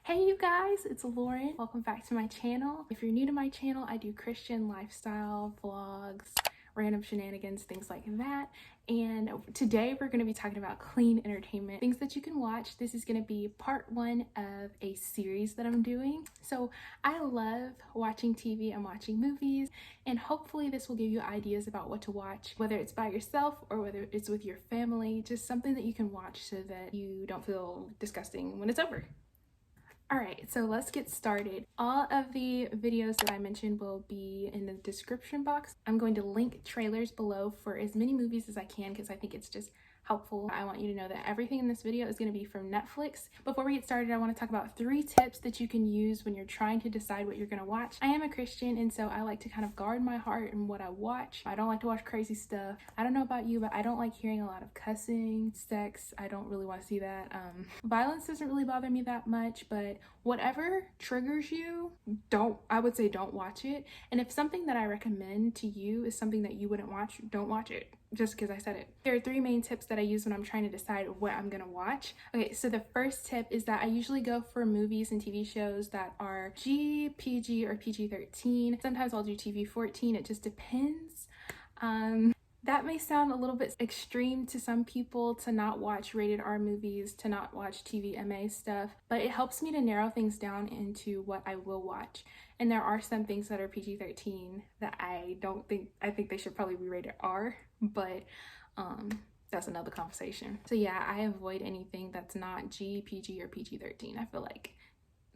Hey you guys, it's Lauren. Welcome back to my channel. If you're new to my channel, I do Christian lifestyle vlogs, random shenanigans, things like that. And today we're going to be talking about clean entertainment, things that you can watch. This is going to be part one of a series that I'm doing. So I love watching TV and watching movies, and hopefully this will give you ideas about what to watch, whether it's by yourself or whether it's with your family, just something that you can watch so that you don't feel disgusting when it's over. Alright, so let's get started. All of the videos that I mentioned will be in the description box. I'm going to link trailers below for as many movies as I can because I think it's just helpful. I want you to know that everything in this video is going to be from Netflix. Before we get started, I want to talk about 3 tips that you can use when you're trying to decide what you're going to watch. I am a Christian, and so I like to kind of guard my heart and what I watch. I don't like to watch crazy stuff. I don't know about you, but I don't like hearing a lot of cussing, sex. I don't really want to see that. Violence doesn't really bother me that much, but whatever triggers you, I would say don't watch it. And if something that I recommend to you is something that you wouldn't watch, don't watch it. Just because I said it. There are 3 main tips that I use when I'm trying to decide what I'm gonna watch. Okay, so the first tip is that I usually go for movies and TV shows that are G, PG, or PG-13. Sometimes I'll do TV-14, it just depends. That may sound a little bit extreme to some people to not watch rated R movies, to not watch TVMA stuff, but it helps me to narrow things down into what I will watch. And there are some things that are PG-13 that I think they should probably be rated R, but that's another conversation. So yeah, I avoid anything that's not G, PG, or PG-13. I feel like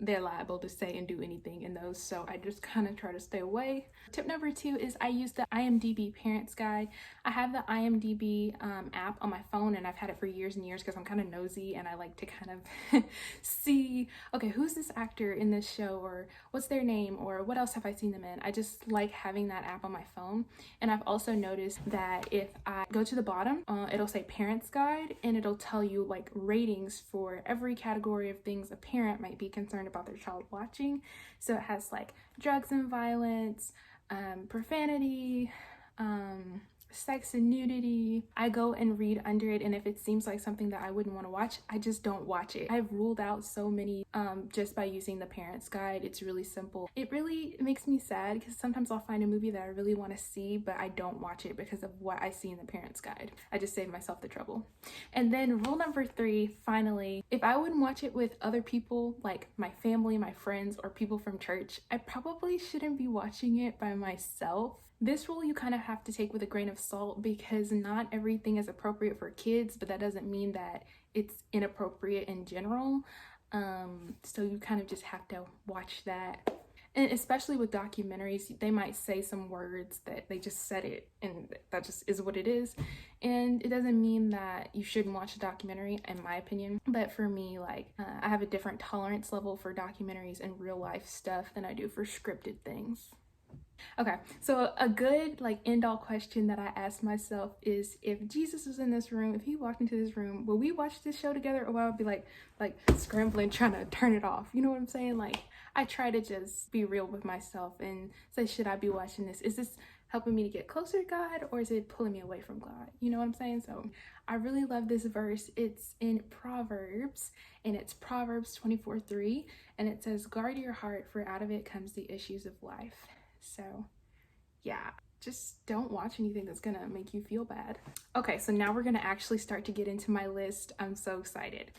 they're liable to say and do anything in those, so I just kind of try to stay away. Tip number 2 is I use the IMDb Parents Guide. I have the IMDb app on my phone, and I've had it for years and years because I'm kind of nosy and I like to kind of see, okay, who's this actor in this show, or what's their name, or what else have I seen them in. I just like having that app on my phone. And I've also noticed that if I go to the bottom, it'll say Parents Guide, and it'll tell you like ratings for every category of things a parent might be concerned about their child watching. So it has like drugs and violence, profanity, sex and nudity. I go and read under it, and if it seems like something that I wouldn't want to watch, I just don't watch it. I've ruled out so many just by using the Parents Guide. It's really simple. It really makes me sad because sometimes I'll find a movie that I really want to see, but I don't watch it because of what I see in the Parents Guide. I just save myself the trouble. And then rule number 3, finally, if I wouldn't watch it with other people, like my family, my friends, or people from church, I probably shouldn't be watching it by myself. This rule you kind of have to take with a grain of salt because not everything is appropriate for kids, but that doesn't mean that it's inappropriate in general. So you kind of just have to watch that. And especially with documentaries, they might say some words that they just said it, and that just is what it is. And it doesn't mean that you shouldn't watch a documentary, in my opinion. But for me, like, I have a different tolerance level for documentaries and real life stuff than I do for scripted things. Okay, so a good like end-all question that I ask myself is, if Jesus was in this room, if he walked into this room, will we watch this show together, or will I be like scrambling trying to turn it off? You know what I'm saying? Like, I try to just be real with myself and say, should I be watching this? Is this helping me to get closer to God, or is it pulling me away from God? You know what I'm saying? So I really love this verse. It's in Proverbs, and it's Proverbs 24:3, and it says, guard your heart, for out of it comes the issues of life. So yeah, just don't watch anything that's gonna make you feel bad. Okay, so now we're gonna actually start to get into my list. I'm so excited.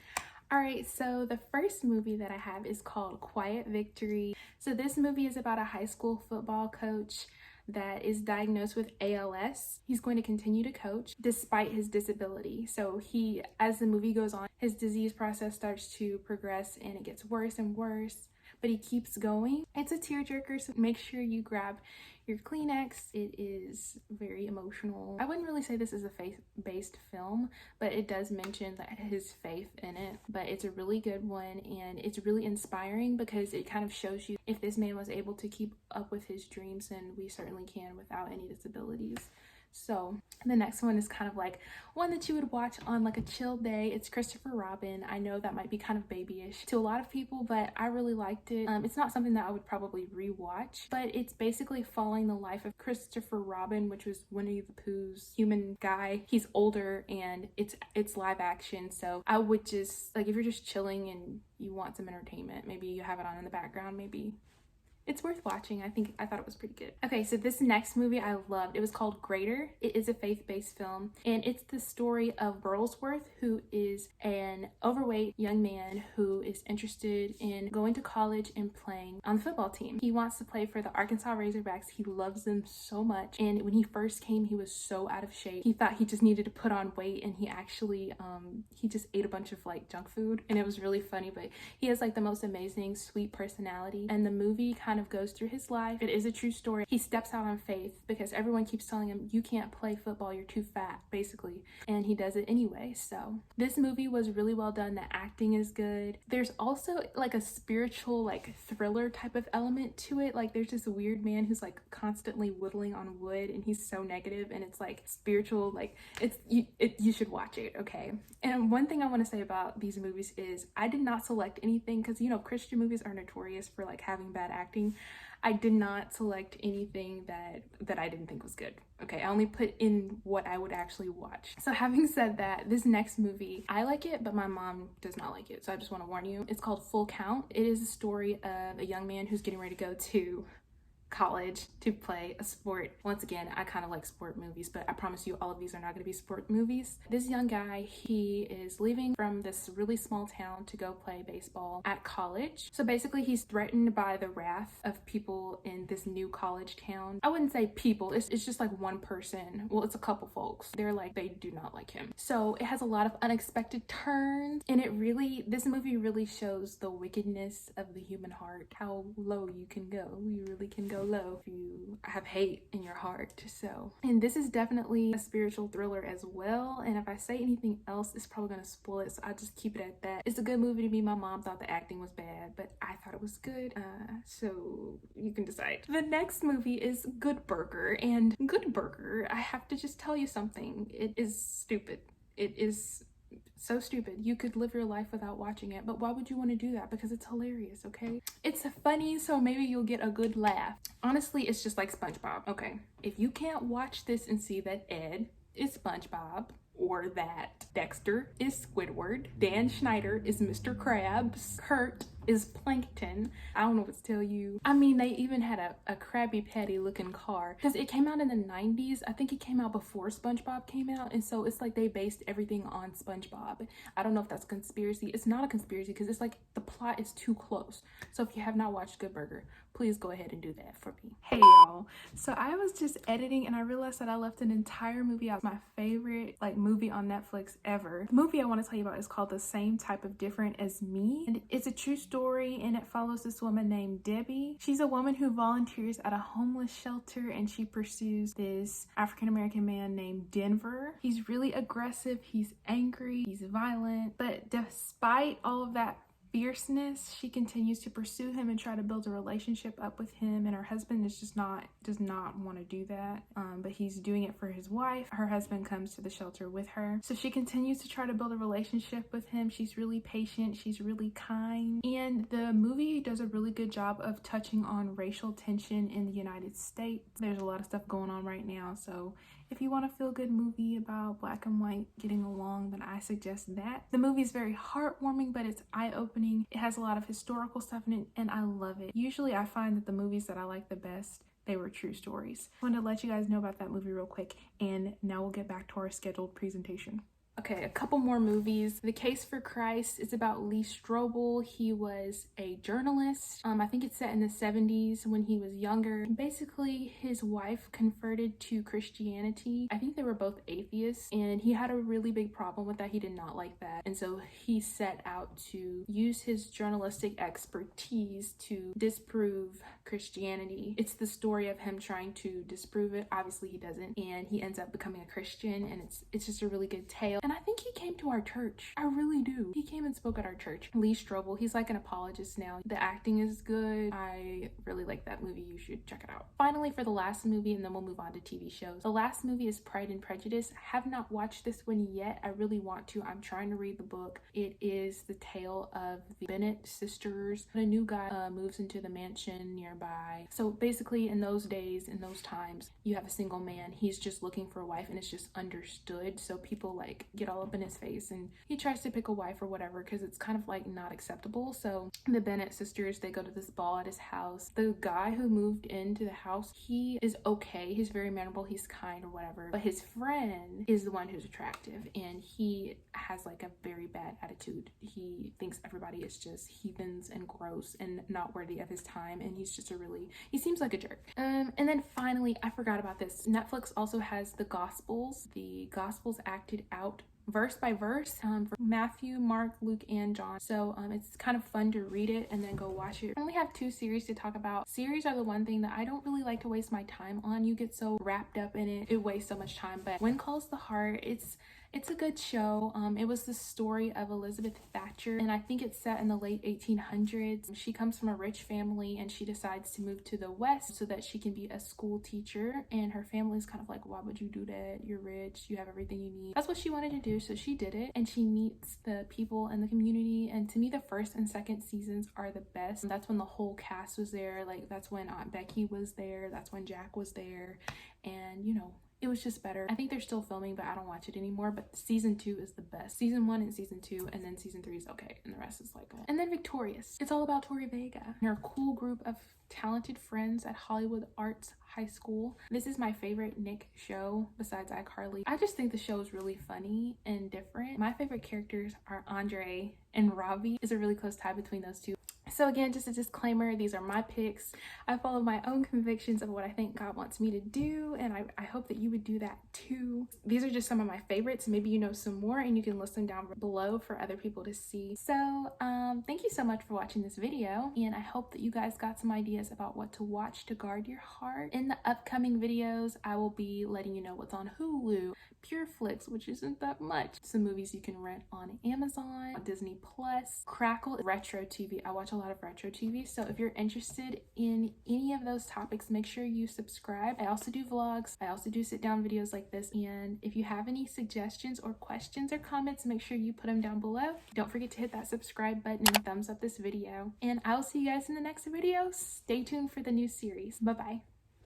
All right, so the first movie that I have is called Quiet Victory. So this movie is about a high school football coach that is diagnosed with ALS. He's going to continue to coach despite his disability. So as the movie goes on, his disease process starts to progress and it gets worse and worse, but he keeps going. It's a tearjerker, so make sure you grab your Kleenex. It is very emotional. I wouldn't really say this is a faith-based film, but it does mention that his faith in it. But it's a really good one, and it's really inspiring because it kind of shows you if this man was able to keep up with his dreams, then we certainly can without any disabilities. So the next one is kind of like one that you would watch on like a chill day. It's Christopher Robin. I know that might be kind of babyish to a lot of people, but I really liked it. It's not something that I would probably rewatch, but it's basically following the life of Christopher Robin, which was Winnie the Pooh's human guy. He's older and it's live action, so I would just like, if you're just chilling and you want some entertainment, maybe you have it on in the background, maybe it's worth watching. I thought it was pretty good. Okay, so this next movie I loved. It was called Greater. It is a faith-based film, and it's the story of Burlsworth, who is an overweight young man who is interested in going to college and playing on the football team. He wants to play for the Arkansas Razorbacks. He loves them so much, and when he first came, he was so out of shape. He thought he just needed to put on weight, and he actually he just ate a bunch of like junk food, and it was really funny. But he has like the most amazing sweet personality, and the movie kind of goes through his life. It is a true story. He steps out on faith because everyone keeps telling him, you can't play football, you're too fat, basically, and he does it anyway. So this movie was really well done. The acting is good. There's also like a spiritual like thriller type of element to it. Like there's this weird man who's like constantly whittling on wood, and he's so negative, and it's like spiritual. Like you should watch it. Okay, and one thing I want to say about these movies is I did not select anything because, you know, Christian movies are notorious for like having bad acting. I did not select anything that I didn't think was good. Okay, I only put in what I would actually watch. So having said that, this next movie, I like it, but my mom does not like it. So I just want to warn you. It's called Full Count. It is a story of a young man who's getting ready to go to college to play a sport. Once again, I kind of like sport movies, but I promise you all of these are not going to be sport movies. This young guy, he is leaving from this really small town to go play baseball at college. So basically he's threatened by the wrath of people in this new college town. I wouldn't say people, it's just like one person. Well, it's a couple folks. They're like, they do not like him. So it has a lot of unexpected turns, and this movie really shows the wickedness of the human heart, how low you can go. You really can go low if you have hate in your heart. So, and this is definitely a spiritual thriller as well, and if I say anything else, it's probably gonna spoil it, so I'll just keep it at that. It's a good movie to me. My mom thought the acting was bad, but I thought it was good, so you can decide. The next movie is Good Burger, and Good Burger, I have to just tell you something. It is stupid. It is so stupid. You could live your life without watching it, but why would you want to do that? Because it's hilarious, okay? It's funny, so maybe you'll get a good laugh. Honestly, it's just like SpongeBob, okay? If you can't watch this and see that Ed is SpongeBob, or that Dexter is Squidward, Dan Schneider is Mr. Krabs, Kurt is Plankton, I don't know what to tell you. I mean, they even had a Krabby Patty looking car because it came out in the 90s. I think it came out before SpongeBob came out, and so it's like they based everything on SpongeBob. I don't know if that's a conspiracy. It's not a conspiracy because it's like the plot is too close. So if you have not watched Good Burger, please go ahead and do that for me. Hey y'all, so I was just editing and I realized that I left an entire movie out. My favorite like movie on Netflix ever. The movie I want to tell you about is called The Same Type of Different as Me, and it's a true story, and it follows this woman named Debbie. She's a woman who volunteers at a homeless shelter, and she pursues this African-American man named Denver. He's really aggressive, he's angry, he's violent, but despite all of that fierceness, she continues to pursue him and try to build a relationship up with him, and her husband is just does not want to do that, but he's doing it for his wife. Her husband comes to the shelter with her, so she continues to try to build a relationship with him. She's really patient, she's really kind, and the movie does a really good job of touching on racial tension in the United States. There's a lot of stuff going on right now, so if you want a feel-good movie about black and white getting along, then I suggest that. The movie is very heartwarming, but it's eye-opening. It has a lot of historical stuff in it, and I love it. Usually I find that the movies that I like the best, they were true stories. I wanted to let you guys know about that movie real quick, and now we'll get back to our scheduled presentation. Okay, a couple more movies. The Case for Christ is about Lee Strobel. He was a journalist. I think it's set in the 70s when he was younger. Basically, his wife converted to Christianity. I think they were both atheists, and he had a really big problem with that. He did not like that, and so he set out to use his journalistic expertise to disprove Christianity. It's the story of him trying to disprove it. Obviously, he doesn't, and he ends up becoming a Christian, and it's just a really good tale. And And I think he came to our church. I really do. He came and spoke at our church. Lee Strobel, he's like an apologist now. The acting is good. I really like that movie. You should check it out. Finally, for the last movie, and then we'll move on to TV shows. The last movie is Pride and Prejudice. I have not watched this one yet. I really want to. I'm trying to read the book. It is the tale of the Bennet sisters. A new guy moves into the mansion nearby. So basically, in those days, in those times, you have a single man. He's just looking for a wife, and it's just understood. So people like get all up in his face, and he tries to pick a wife or whatever because it's kind of like not acceptable. So the Bennet sisters, they go to this ball at his house. The guy who moved into the house, he is okay. He's very mannerable. He's kind or whatever. But his friend is the one who's attractive, and he has like a very bad attitude. He thinks everybody is just heathens and gross and not worthy of his time, and he's just he seems like a jerk. And then finally, I forgot about this. Netflix also has the Gospels acted out verse by verse for Matthew, Mark, Luke, and John. So it's kind of fun to read it and then go watch it. I only have 2 series to talk about. Series are the one thing that I don't really like to waste my time on. You get so wrapped up in it, it wastes so much time. But When Calls the Heart, it's a good show. It was the story of Elizabeth Thatcher, and I think it's set in the late 1800s. She comes from a rich family, and she decides to move to the West so that she can be a school teacher, and her family's kind of like, why would you do that? You're rich, you have everything you need. That's what she wanted to do, so she did it, and she meets the people in the community. And to me, the first and second seasons are the best. That's when the whole cast was there. Like, that's when Aunt Becky was there, that's when Jack was there, and you know, it was just better. I think they're still filming, but I don't watch it anymore. But season 2 is the best. Season 1 and season 2, and then season 3 is okay, and the rest is like And then Victorious. It's all about Tori Vega. They're a cool group of talented friends at Hollywood Arts High School. This is my favorite Nick show besides iCarly. I just think the show is really funny and different. My favorite characters are Andre and Robbie. There's a really close tie between those two. So again, just a disclaimer, these are my picks. I follow my own convictions of what I think God wants me to do, and I hope that you would do that too. These are just some of my favorites. Maybe you know some more, and you can list them down below for other people to see. So thank you so much for watching this video, and I hope that you guys got some ideas about what to watch to guard your heart. In the upcoming videos, I will be letting you know what's on Hulu, PureFlix, which isn't that much, some movies you can rent on Amazon, Disney Plus, Crackle, retro TV. I watch a lot of retro TV, so if you're interested in any of those topics, make sure you subscribe. I also do vlogs. I also do sit down videos like this, and if you have any suggestions or questions or comments, make sure you put them down below. Don't forget to hit that subscribe button and thumbs up this video, and I'll see you guys in the next video. Stay tuned for the new series. Bye bye.